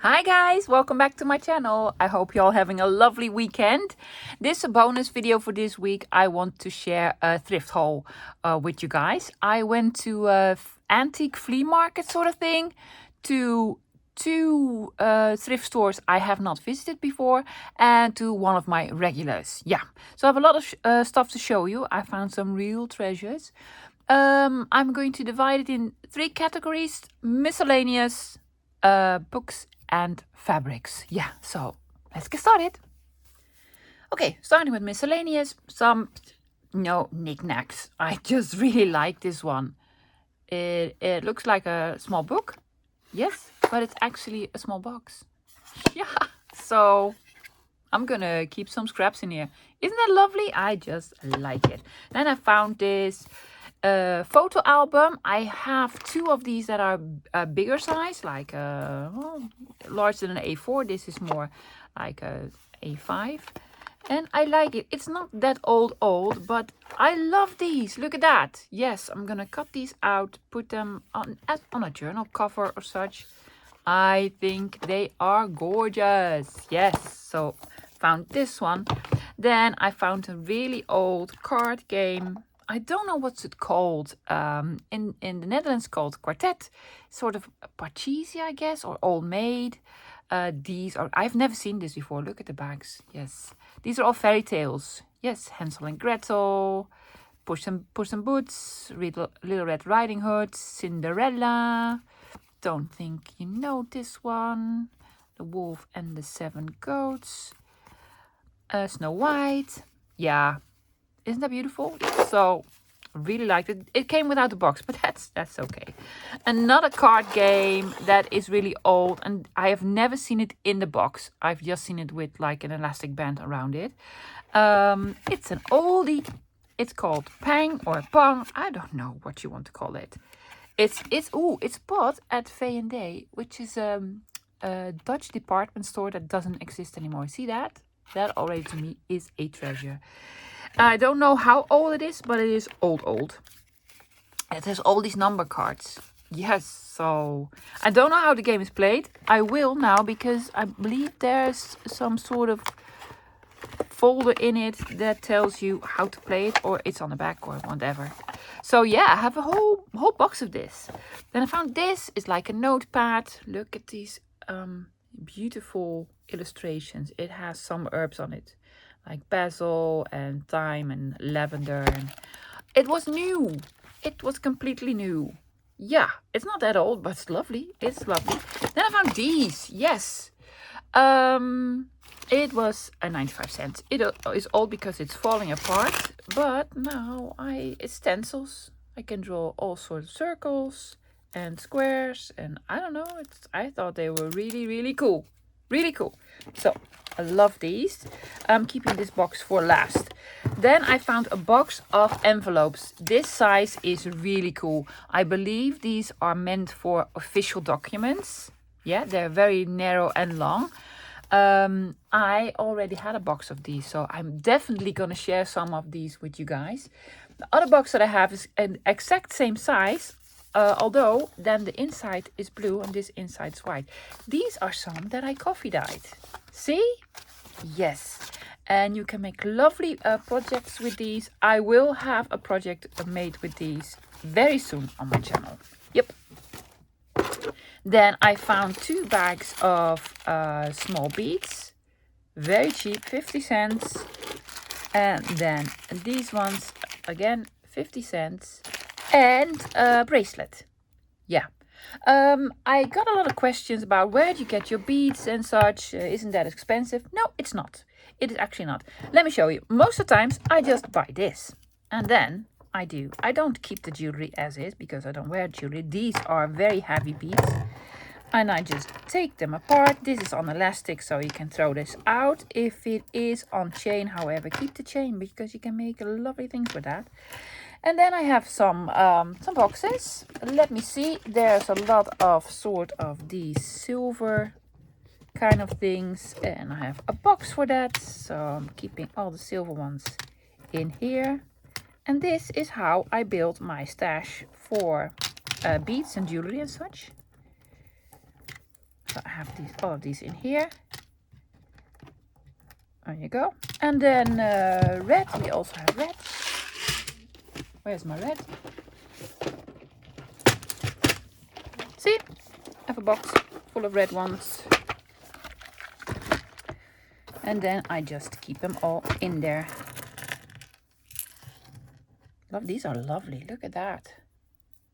Hi guys, welcome back to my channel. I hope you're all having a lovely weekend. This is a bonus video for this week. I want to share a thrift haul with you guys. I went to a antique flea market sort of thing to two thrift stores I have not visited before and to one of my regulars. Yeah, so I have a lot of stuff to show you. I found some real treasures. I'm going to divide it in three categories: miscellaneous, books and fabrics. Yeah, so let's get started. Okay, starting with miscellaneous, some knickknacks. I just really like this one. It looks like a small book, yes, but it's actually a small box. Yeah, so I'm gonna keep some scraps in here. Isn't that lovely? I just like it. Then I found this photo album. I have two of these that are a bigger size, like larger than an A4. This is more like a A5. And I like it. It's not that old, but I love these. Look at that. Yes, I'm gonna cut these out, put them on a journal cover or such. I think they are gorgeous. Yes, so found this one. Then I found a really old card game. I don't know what's it called. In the Netherlands called Quartet. Sort of Parcheesi, I guess, or Old Maid. These are, I've never seen this before. Look at the bags. Yes, these are all fairy tales. Yes, Hansel and Gretel, Puss in Boots, Little Red Riding Hood, Cinderella. Don't think you know this one. The Wolf and the Seven Goats. Snow White. Yeah, isn't that beautiful? So really liked it. It came without the box, but that's okay. Another card game that is really old, and I have never seen it in the box. I've just seen it with like an elastic band around it. It's an oldie. It's called Pang or Pong. I don't know what you want to call it. It's bought at V&D, which is a Dutch department store that doesn't exist anymore. See that? That already to me is a treasure. I don't know how old it is, but it is old. It has all these number cards. Yes, so I don't know how the game is played. I will now, because I believe there's some sort of folder in it that tells you how to play it, or it's on the back or whatever. So yeah, I have a whole box of this. Then I found this is like a notepad. Look at these beautiful illustrations. It has some herbs on it, like basil and thyme and lavender. And it was new. It was completely new. Yeah, it's not that old, but it's lovely. It's lovely. Then I found these. Yes. It was a 95 cents. It is old because it's falling apart, but now it's stencils. I can draw all sorts of circles and squares, and I don't know, I thought they were really cool. Really cool. So I love these. I'm keeping this box for last. Then I found a box of envelopes. This size is really cool. I believe these are meant for official documents. Yeah, they're very narrow and long. I already had a box of these, so I'm definitely gonna share some of these with you guys. The other box that I have is an exact same size, although then the inside is blue and this inside is white. These are some that I coffee dyed. See? Yes. And you can make lovely projects with these. I will have a project made with these very soon on my channel. Yep. Then I found two bags of small beads. Very cheap, 50 cents. And then these ones, again, 50 cents. And a bracelet. Yeah. I got a lot of questions about where do you get your beads and such. Isn't that expensive? No, it's not. It is actually not. Let me show you. Most of the times I just buy this. And then I don't keep the jewelry as is because I don't wear jewelry. These are very heavy beads. And I just take them apart. This is on elastic, so you can throw this out. If it is on chain, however, keep the chain because you can make lovely things with that. And then I have some boxes. Let me see. There's a lot of sort of these silver kind of things, and I have a box for that. So I'm keeping all the silver ones in here. And this is how I built my stash for beads and jewelry and such. also have these, all of these in here. There you go. And then red, we also have red. Where's my red? See, I have a box full of red ones. And then I just keep them all in there. Love, these are lovely. Look at that.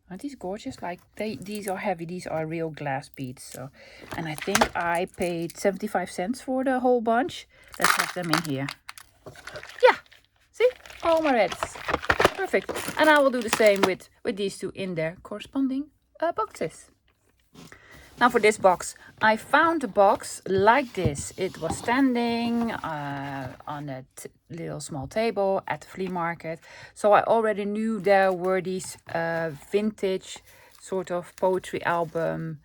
Aren't these gorgeous? Like these are heavy. These are real glass beads. So, and I think I paid 75 cents for the whole bunch. Let's have them in here. Yeah. See? All my reds. Perfect. And I will do the same with these two in their corresponding boxes. Now for this box, I found a box like this. It was standing on a little small table at the flea market. So I already knew there were these vintage sort of poetry album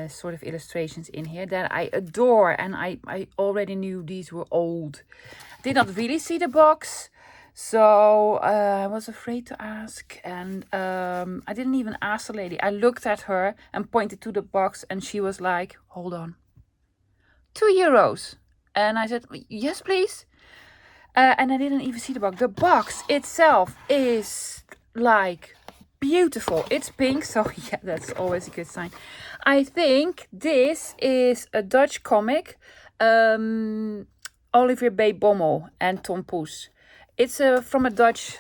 sort of illustrations in here that I adore. And I already knew these were old. Did not really see the box. So I was afraid to ask, and I didn't even ask the lady. I looked at her and pointed to the box, and she was like, hold on, €2. And I said, yes, please. And I didn't even see the box. The box itself is like beautiful. It's pink, so yeah, that's always a good sign. I think this is a Dutch comic, Olivier B. Bommel and Tom Poes. It's from a Dutch,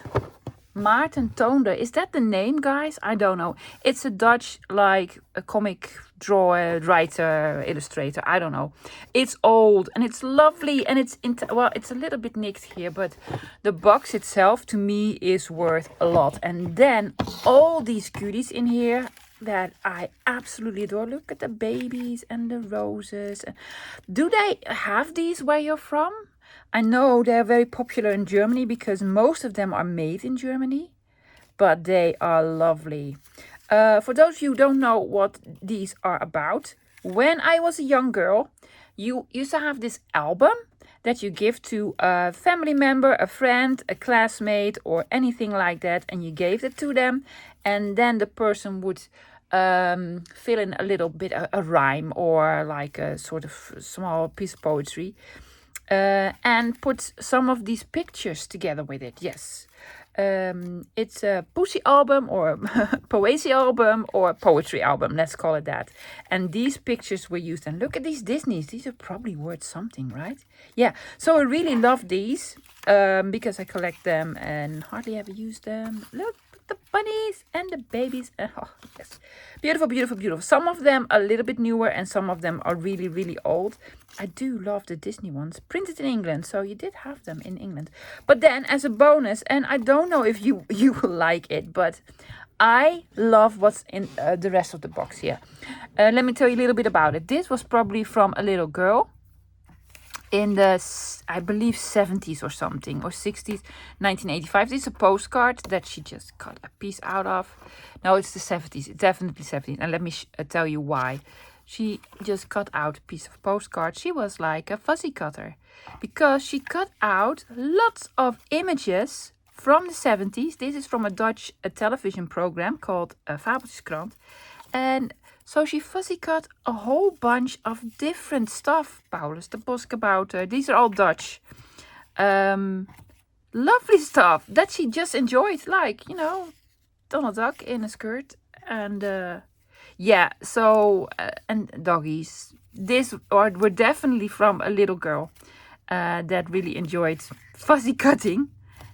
Maarten Toonder. Is that the name, guys? I don't know. It's a Dutch, like, a comic drawer, writer, illustrator. I don't know. It's old and it's lovely and it's, well, it's a little bit nicked here, but the box itself, to me, is worth a lot. And then all these goodies in here that I absolutely adore. Look at the babies and the roses. Do they have these where you're from? I know they're very popular in Germany because most of them are made in Germany, but they are lovely. For those of you who don't know what these are about, when I was a young girl, you used to have this album that you give to a family member, a friend, a classmate, or anything like that, and you gave it to them, and then the person would fill in a little bit, a rhyme or like a sort of small piece of poetry. And put some of these pictures together with it. Yes, it's a poesy album or poesy album or poetry album, let's call it that. And these pictures were used. And look at these Disneys. These are probably worth something, right? Yeah, so I really love these because I collect them and hardly ever use them. Look, the bunnies and the babies. Oh, yes. Beautiful, beautiful, beautiful. Some of them are a little bit newer and some of them are really, really old. I do love the Disney ones. Printed in England, so you did have them in England. But then as a bonus, and I don't know if you will like it, but I love what's in the rest of the box here. Let me tell you a little bit about it. This was probably from a little girl in the, I believe, 70s or something, or 60s, 1985. This is a postcard that she just cut a piece out of. No, it's the 70s. It's definitely 70s. And let me tell you why. She just cut out a piece of postcard. She was like a fuzzy cutter because she cut out lots of images from the 70s. This is from a Dutch television program called Fabeltjeskrant. And so she fuzzy cut a whole bunch of different stuff. Paulus de Boskabouter. These are all Dutch. Lovely stuff that she just enjoyed. Like, you know, Donald Duck in a skirt. And yeah, so, and doggies. These were definitely from a little girl that really enjoyed fuzzy cutting.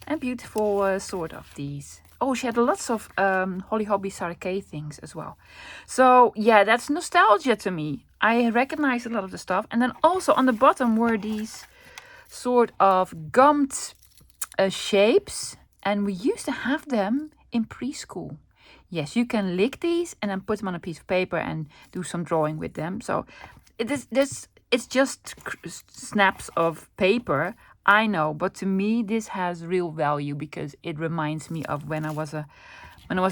And beautiful sort of these. Oh, she had lots of Holly Hobbie Sarah Kay things as well. So, yeah, that's nostalgia to me. I recognize a lot of the stuff. And then also on the bottom were these sort of gummed shapes. And we used to have them in preschool. Yes, you can lick these and then put them on a piece of paper and do some drawing with them. So, it's just snaps of paper. I know, but to me this has real value because it reminds me of when I was a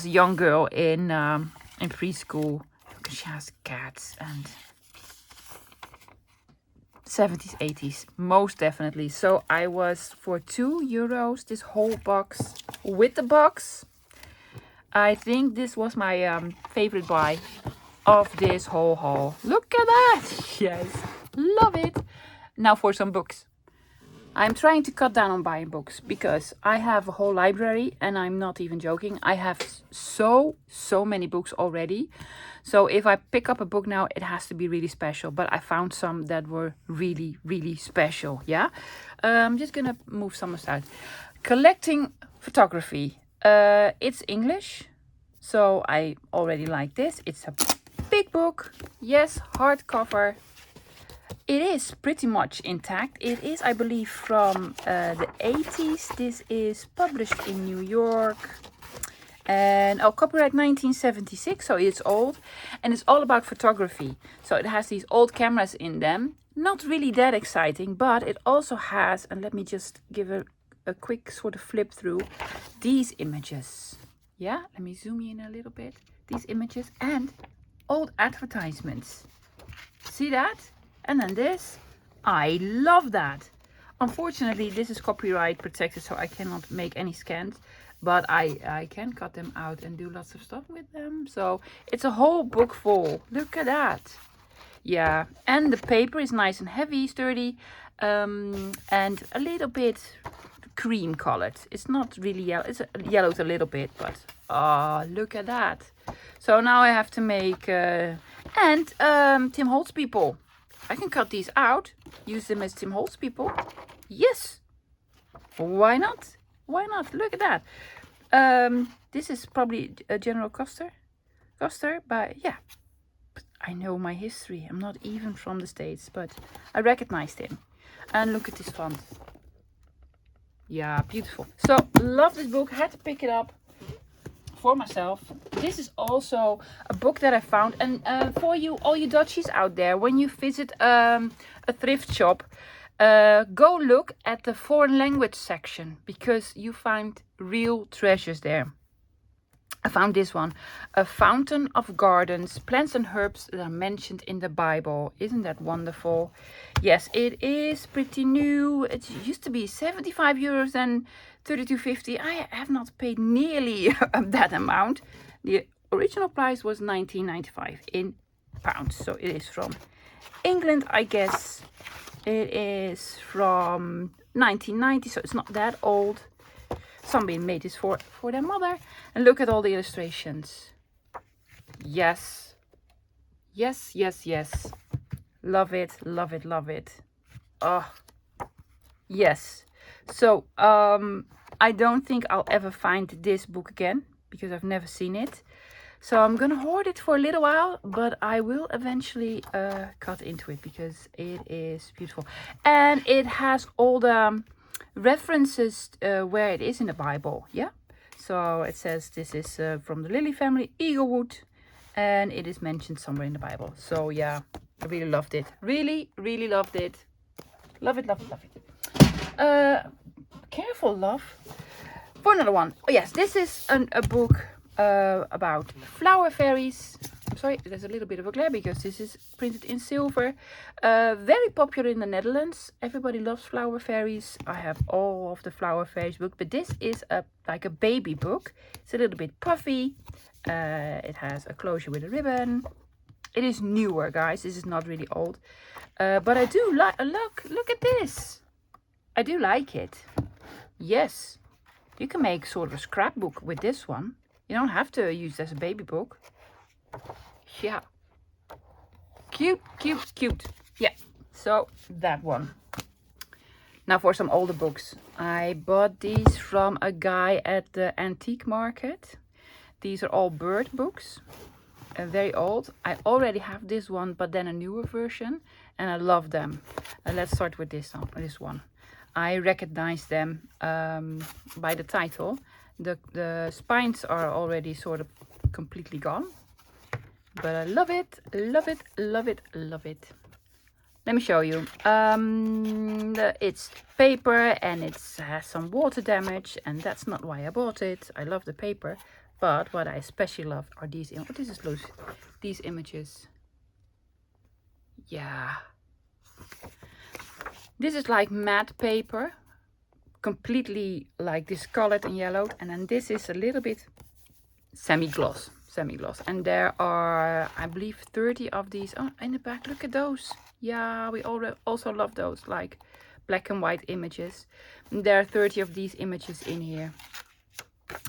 young girl in preschool. Look, she has cats and 70s, 80s, most definitely. So I was for €2 this whole box with the box. I think this was my favorite buy of this whole haul. Look at that. Yes, love it. Now for some books. I'm trying to cut down on buying books because I have a whole library, and I'm not even joking. I have so many books already. So if I pick up a book now, it has to be really special. But I found some that were really special. Yeah. I'm just gonna move some aside. Collecting photography. It's English, so I already like this. It's a big book. Yes, hardcover. It is pretty much intact. It is, I believe, from the 80s. This is published in New York. And copyright 1976, so it's old. And it's all about photography. So it has these old cameras in them. Not really that exciting, but it also has, and let me just give a quick sort of flip through, these images. Yeah, let me zoom in a little bit. These images and old advertisements. See that? And then this. I love that. Unfortunately, this is copyright protected, so I cannot make any scans. But I can cut them out and do lots of stuff with them. So it's a whole book full. Look at that. Yeah, and the paper is nice and heavy, sturdy, and a little bit cream colored. It's not really yellow. It's yellowed a little bit, but look at that. So now I have to make Tim Holtz people. I can cut these out, use them as Tim Holtz people. Yes, why not? Why not? Look at that. This is probably a General Custer, but yeah, I know my history. I'm not even from the States, but I recognized him. And look at this font. Yeah, beautiful. So love this book. Had to pick it up for myself. This is also a book that I found, and for you, all you Dutchies out there, when you visit a thrift shop, go look at the foreign language section, because you find real treasures there. I found this one, A Fountain of Gardens, Plants and Herbs that are mentioned in the Bible. Isn't that wonderful? Yes, it is pretty new. It used to be 75 euros and 32.50. I have not paid nearly that amount. The original price was 19.95 in pounds. So it is from England, I guess. It is from 1990, so it's not that old. Somebody made this for their mother. And look at all the illustrations. Yes. Yes, yes, yes. Love it, love it, love it. Oh, yes. So, I don't think I'll ever find this book again, because I've never seen it. So I'm gonna hoard it for a little while, but I will eventually cut into it, because it is beautiful. And it has all the references where it is in the Bible. Yeah, so it says this is from the Lily family, Eaglewood, and it is mentioned somewhere in the Bible. So yeah, I really loved it. Really loved it. Love it, love it, love it. Careful, love. For another one. Oh yes, this is a book about flower fairies. I'm sorry, there's a little bit of a glare because this is printed in silver. Very popular in the Netherlands. Everybody loves flower fairies. I have all of the flower fairies book, but this is like a baby book. It's a little bit puffy. It has a closure with a ribbon. It is newer, guys. This is not really old. But I do like, look at this. I do like it. Yes, you can make sort of a scrapbook with this one. You don't have to use it as a baby book. Yeah. Cute, cute, cute. Yeah, so that one. Now for some older books. I bought these from a guy at the antique market. These are all bird books. Very old. I already have this one, but then a newer version. And I love them. Let's start with this one. I recognize them by the title. The spines are already sort of completely gone. But I love it, love it, love it, love it. Let me show you. It's paper and it has some water damage, and that's not why I bought it. I love the paper, but what I especially love are these. What is this, Loose? These images. Yeah. This is like matte paper, completely like discolored and yellowed, and then this is a little bit semi-gloss. And there are, I believe, 30 of these. Oh, in the back, look at those. Yeah, we also love those, like black and white images. There are 30 of these images in here.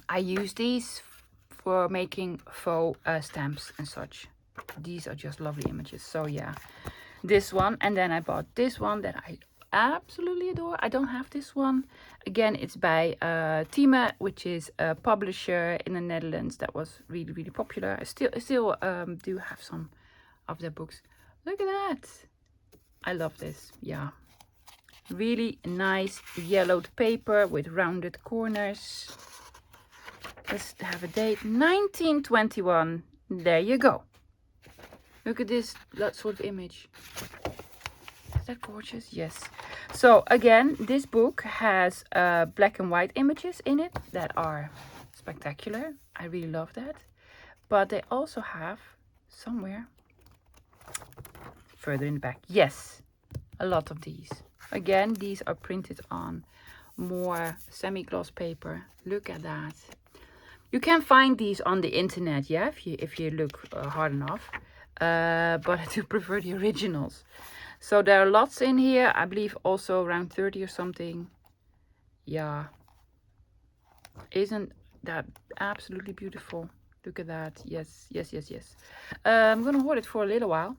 I use these for making faux stamps and such. These are just lovely images. So yeah, this one. And then I bought this one that I absolutely adore. I don't have this one. Again, it's by Tieme, which is a publisher in the Netherlands that was really, really popular. I still do have some of their books. Look at that. I love this. Yeah. Really nice yellowed paper with rounded corners. Let's have a date. 1921. There you go. Look at this, that sort of image. Is that gorgeous? Yes. So again, this book has black and white images in it that are spectacular. I really love that. But they also have somewhere further in the back, yes, a lot of these. Again, these are printed on more semi-gloss paper. Look at that. You can find these on the internet, yeah, if you look hard enough. But I do prefer the originals. So there are lots in here. I believe also around 30 or something. Yeah. Isn't that absolutely beautiful? Look at that. Yes, yes, yes, yes. I'm gonna hold it for a little while.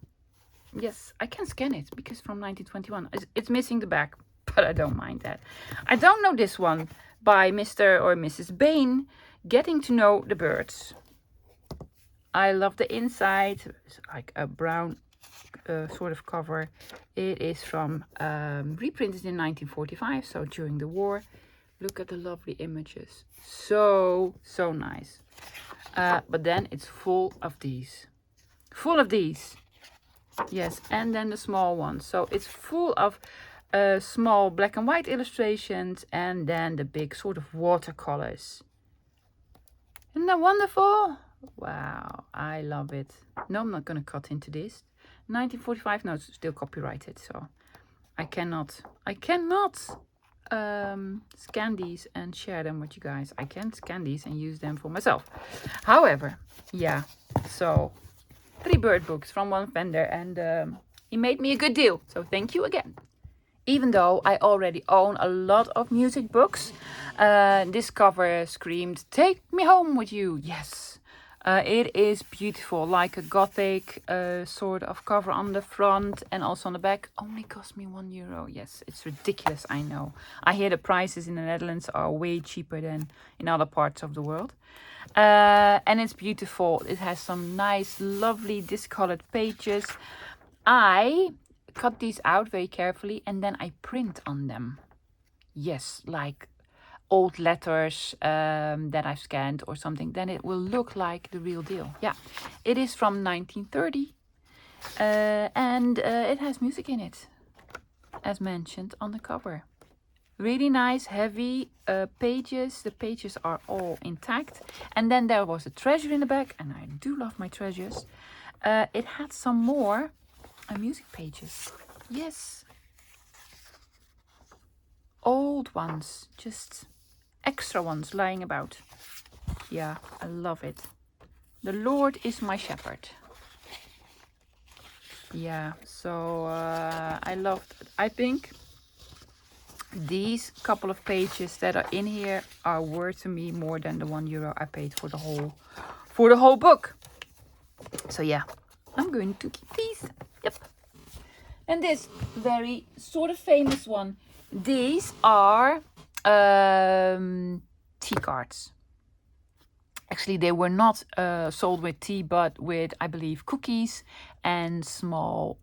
Yes, I can scan it because from 1921. It's missing the back, but I don't mind that. I don't know this one, by Mr. or Mrs. Bain, Getting to Know the Birds. I love the inside. It's like a brown sort of cover. It is from reprinted in 1945, so during the war. Look at the lovely images. So nice. But then it's full of these. Full of these. Yes, and then the small ones. So it's full of small black and white illustrations and then the big sort of watercolors. Isn't that wonderful? Wow, I love it. No, I'm not going to cut into this. 1945, no, it's still copyrighted, so I cannot scan these and share them with you guys. I can scan these and use them for myself. However, yeah, so 3 bird books from one vendor, and he made me a good deal, so thank you again. Even though I already own a lot of music books, this cover screamed, "Take me home with you." Yes, it is beautiful, like a gothic sort of cover on the front and also on the back. Only cost me €1. Yes, it's ridiculous, I know. I hear the prices in the Netherlands are way cheaper than in other parts of the world. And it's beautiful. It has some nice, lovely discolored pages. I cut these out very carefully and then I print on them. Yes, like old letters that I've scanned or something. Then it will look like the real deal. Yeah, it is from 1930 and it has music in it, as mentioned on the cover. Really nice, heavy pages. The pages are all intact. And then there was a treasure in the back, and I do love my treasures. It had some more music pages. Yes. Old ones, just extra ones lying about. Yeah, I love it. The Lord is my shepherd. Yeah, so I think these couple of pages that are in here are worth to me more than the €1 I paid for the whole book. So yeah, I'm going to keep these. Yep. And this very sort of famous one. These are tea cards. Actually, they were not sold with tea, but with, I believe, cookies and small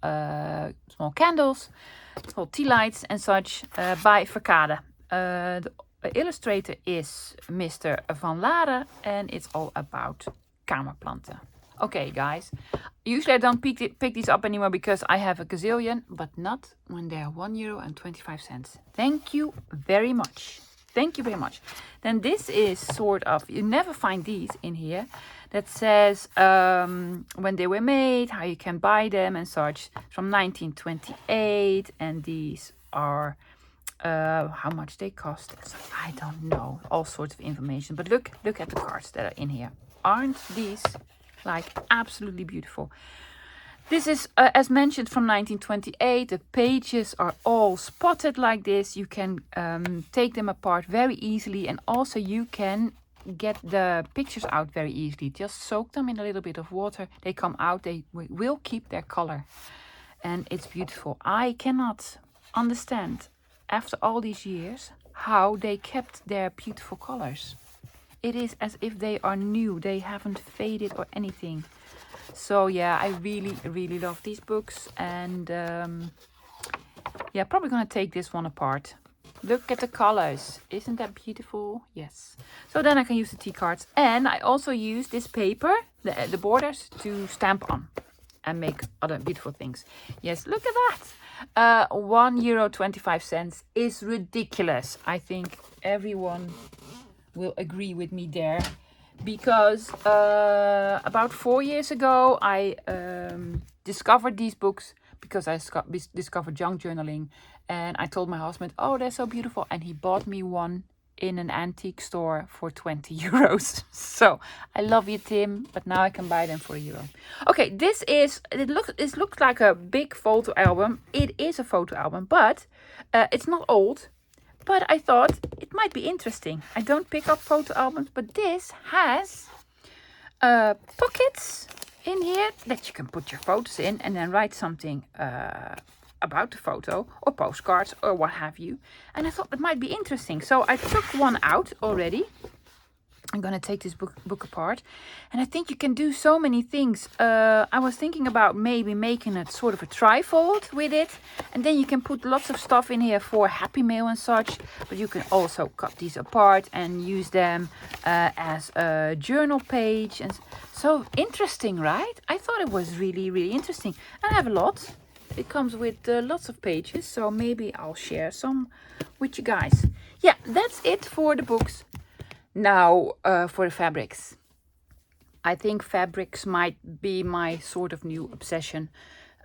candles, small tea lights and such, by Verkade. The illustrator is Mr. Van Laren, and it's all about kamerplanten. Okay, guys. Usually I don't pick these up anymore because I have a gazillion, but not when they're €1.25. Thank you very much. Thank you very much. Then this is sort of, you never find these in here, that says when they were made, how you can buy them and such, from 1928. And these are how much they cost. So I don't know, all sorts of information. But look at the cards that are in here. Aren't these like absolutely beautiful? This is, as mentioned, from 1928. The pages are all spotted like this. You can take them apart very easily, and also you can get the pictures out very easily. Just soak them in a little bit of water. They come out. They will keep their color, and it's beautiful. I cannot understand, after all these years, how they kept their beautiful colors. It is as if they are new. They haven't faded or anything. So yeah, I really love these books, and yeah, probably gonna take this one apart. Look at the colors, isn't that beautiful? Yes. So then I can use the tea cards, and I also use this paper, the borders, to stamp on and make other beautiful things. Yes, look at that. €1.25 is ridiculous. I think everyone will agree with me there. Because about 4 years ago, I discovered these books because I discovered junk journaling, and I told my husband, "Oh, they're so beautiful," and he bought me one in an antique store for 20 euros. So I love you, Tim, but now I can buy them for €1. Okay, it looks like a big photo album. It is a photo album, but it's not old. But I thought it might be interesting. I don't pick up photo albums, but this has pockets in here that you can put your photos in and then write something about the photo, or postcards, or what have you. And I thought it might be interesting. So I took one out already. I'm going to take this book apart, and I think you can do so many things. I was thinking about maybe making a sort of a trifold with it, and then you can put lots of stuff in here for Happy Mail and such, but you can also cut these apart and use them as a journal page. And so interesting, right? I thought it was really interesting, and I have a lot. It comes with lots of pages, so maybe I'll share some with you guys. Yeah, that's it for the books. Now, for the fabrics. I think fabrics might be my sort of new obsession.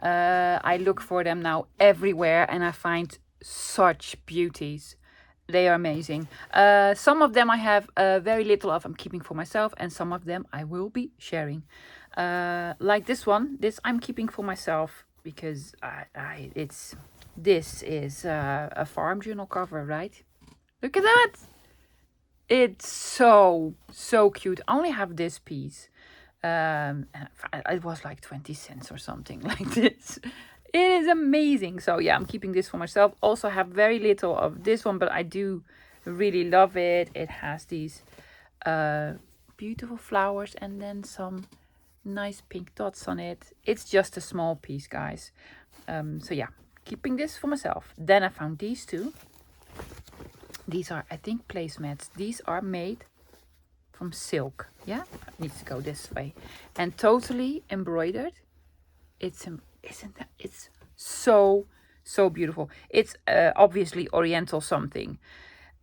I look for them now everywhere, and I find such beauties. They are amazing. Some of them I have very little of. I'm keeping for myself, and some of them I will be sharing. Like this one. This I'm keeping for myself because this is a farm journal cover, right? Look at that. It's so cute. I only have this piece. It was like 20 cents or something like this. It is amazing. So yeah, I'm keeping this for myself. Also have very little of this one, but I do really love it. It has these beautiful flowers and then some nice pink dots on it. It's just a small piece, guys. So yeah, keeping this for myself. Then I found these two. These are, I think, placemats. These are made from silk. Yeah, it needs to go this way, and totally embroidered. Isn't that? It's so beautiful. It's obviously Oriental something.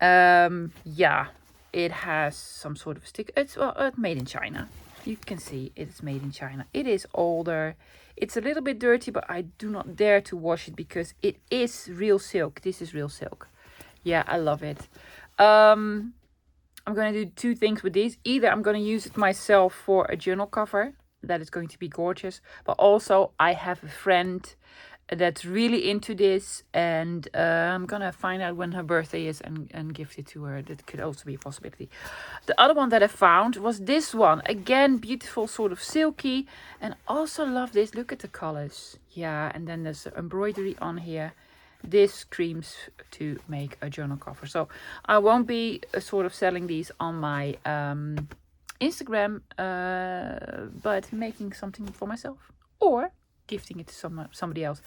Yeah, it has some sort of stick. It's made in China. You can see it's made in China. It is older. It's a little bit dirty, but I do not dare to wash it because it is real silk. This is real silk. Yeah, I love it. I'm going to do two things with these. Either I'm going to use it myself for a journal cover. That is going to be gorgeous. But also I have a friend that's really into this. And I'm going to find out when her birthday is and gift it to her. That could also be a possibility. The other one that I found was this one. Again, beautiful, sort of silky. And also love this. Look at the colors. Yeah, and then there's embroidery on here. This screams to make a journal cover. So I won't be sort of selling these on my Instagram, but making something for myself or gifting it to somebody else.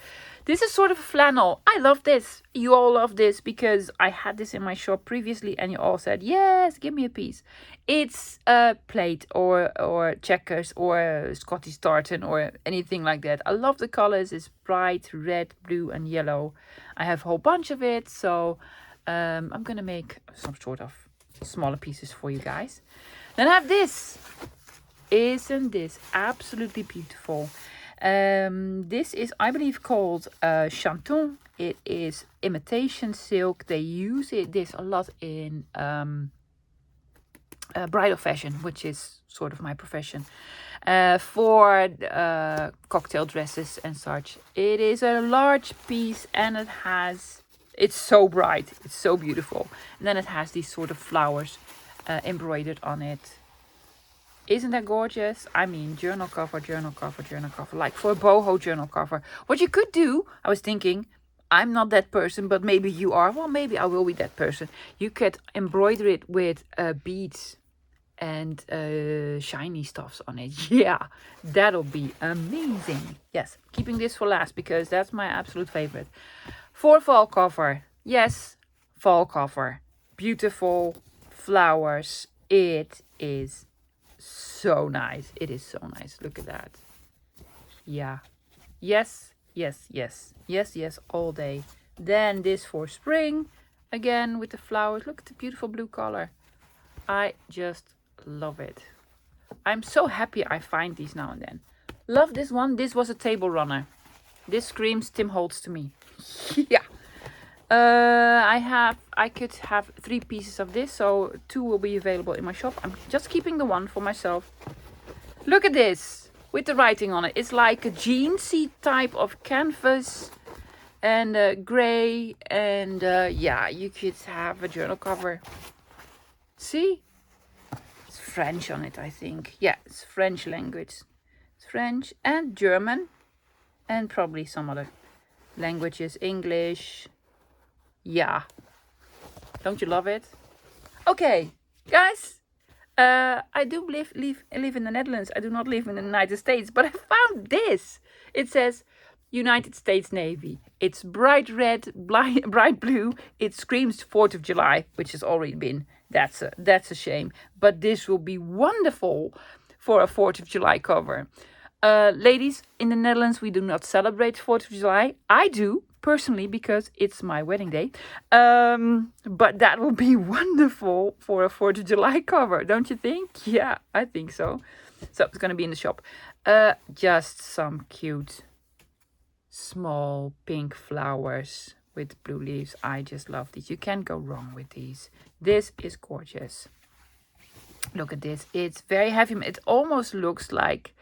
This is sort of a flannel. I love this. You all love this because I had this in my shop previously and you all said, yes, give me a piece. It's a plate or checkers or Scottish tartan or anything like that. I love the colors. It's bright red, blue and yellow. I have a whole bunch of it. So I'm going to make some sort of smaller pieces for you guys. Then I have this. Isn't this absolutely beautiful? This is, I believe, called Chanton. It is imitation silk. They use this a lot in bridal fashion, which is sort of my profession, for cocktail dresses and such. It is a large piece and it's so bright, it's so beautiful. And then it has these sort of flowers embroidered on it. Isn't that gorgeous? I mean, journal cover, journal cover, journal cover. Like for a boho journal cover. What you could do, I was thinking, I'm not that person, but maybe you are. Well, maybe I will be that person. You could embroider it with beads and shiny stuffs on it. Yeah, that'll be amazing. Yes, keeping this for last because that's my absolute favorite. For fall cover. Yes, fall cover. Beautiful flowers. It is so nice. It is so nice. Look at that. Yeah. Yes, yes, yes. Yes, yes, all day. Then this for spring. Again with the flowers. Look at the beautiful blue color. I just love it. I'm so happy I find these now and then. Love this one. This was a table runner. This screams Tim Holtz to me. Yeah. I could have 3 pieces of this, so 2 will be available in my shop. I'm just keeping the one for myself. Look at this with the writing on it. It's like a jeansy type of canvas and gray, and yeah, you could have a journal cover. See? It's French on it, I think. Yeah, it's French language. It's French and German and probably some other languages. English. Yeah. Don't you love it? Okay, guys. I do live in the Netherlands. I do not live in the United States, but I found this. It says United States Navy. It's bright red, bright blue. It screams 4th of July, which has already been. That's a shame. But this will be wonderful for a 4th of July cover. Ladies, in the Netherlands, we do not celebrate 4th of July. I do, personally, because it's my wedding day. But that will be wonderful for a 4th of July cover, don't you think? Yeah, I think so. So it's going to be in the shop. Just some cute, small pink flowers with blue leaves. I just love these. You can't go wrong with these. This is gorgeous. Look at this. It's very heavy. It almost looks like...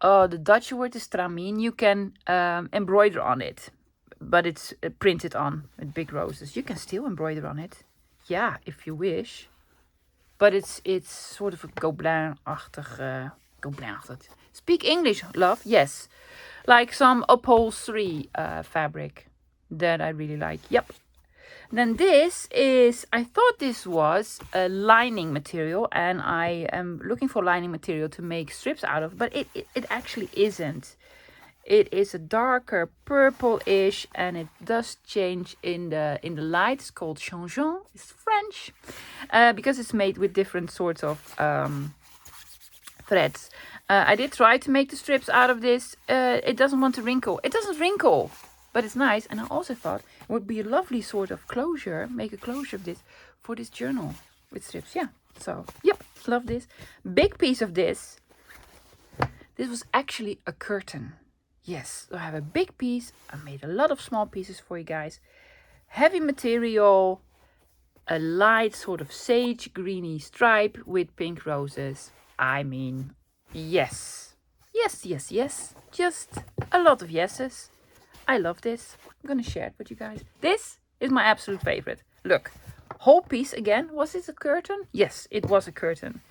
the Dutch word is stramien. You can embroider on it, but it's printed on with big roses. You can still embroider on it, yeah, if you wish. But it's sort of a Gobelin-achtig. Speak English, love. Yes, like some upholstery fabric that I really like. Yep. Then this is, I thought this was a lining material, and I am looking for lining material to make strips out of, but it actually isn't. It is a darker purple-ish, and it does change in the light. It's called Junkjournal. It's French, because it's made with different sorts of threads. I did try to make the strips out of this. It doesn't want to wrinkle. It doesn't wrinkle. But it's nice, and I also thought it would be a lovely sort of closure, make a closure of this for this journal with strips. Yeah, so, yep, love this. Big piece of this. This was actually a curtain. Yes, so I have a big piece. I made a lot of small pieces for you guys. Heavy material, a light sort of sage greeny stripe with pink roses. I mean, yes. Yes, yes, yes. Just a lot of yeses. I love this. I'm going to share it with you guys. This is my absolute favorite. Look, whole piece again. Was this a curtain? Yes, it was a curtain.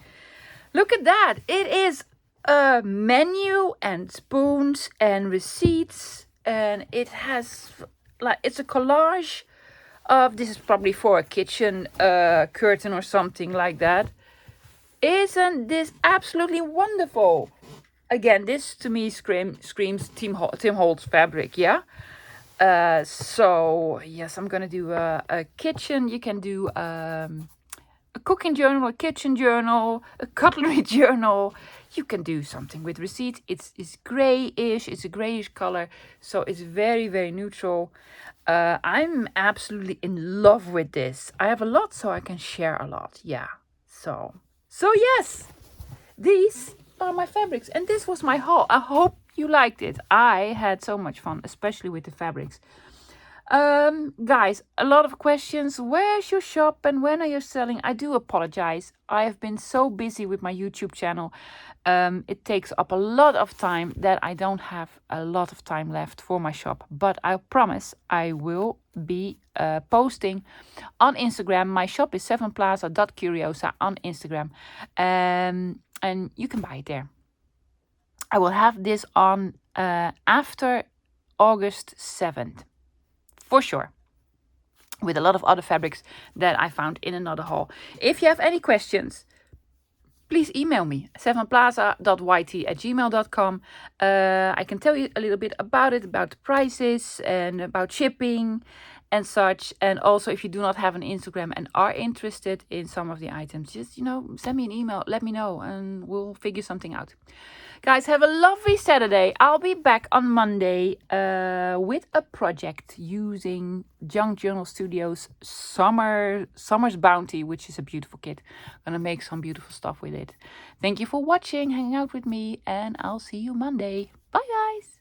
Look at that. It is a menu and spoons and receipts. And it has, like, it's a collage of, this is probably for a kitchen curtain or something like that. Isn't this absolutely wonderful? Again, this to me screams Tim Holtz fabric, yeah? So, yes, I'm going to do a kitchen. You can do a cooking journal, a kitchen journal, a cutlery journal. You can do something with receipts. It's grayish. It's a grayish color. So it's very, very neutral. I'm absolutely in love with this. I have a lot, so I can share a lot. Yeah. So yes, these are my fabrics, and this was my haul. I hope you liked it. I had so much fun, especially with the fabrics. Guys, a lot of questions. Where's your shop and when are you selling? I do apologize. I have been so busy with my YouTube channel. It takes up a lot of time that I don't have a lot of time left for my shop. But I promise I will be posting on Instagram. My shop is sevenplaza.curiosa on Instagram. And you can buy it there. I will have this on after August 7th. For sure, with a lot of other fabrics that I found in another haul. If you have any questions, please email me, sevenplaza.yt@gmail.com. I can tell you a little bit about it, about the prices and about shipping and such. And also, if you do not have an Instagram and are interested in some of the items, just, send me an email, let me know, and we'll figure something out. Guys, have a lovely Saturday. I'll be back on Monday with a project using Junkjournal Studios Summer's Bounty, which is a beautiful kit. I'm gonna make some beautiful stuff with it. Thank you for watching, hanging out with me, and I'll see you Monday. Bye, guys.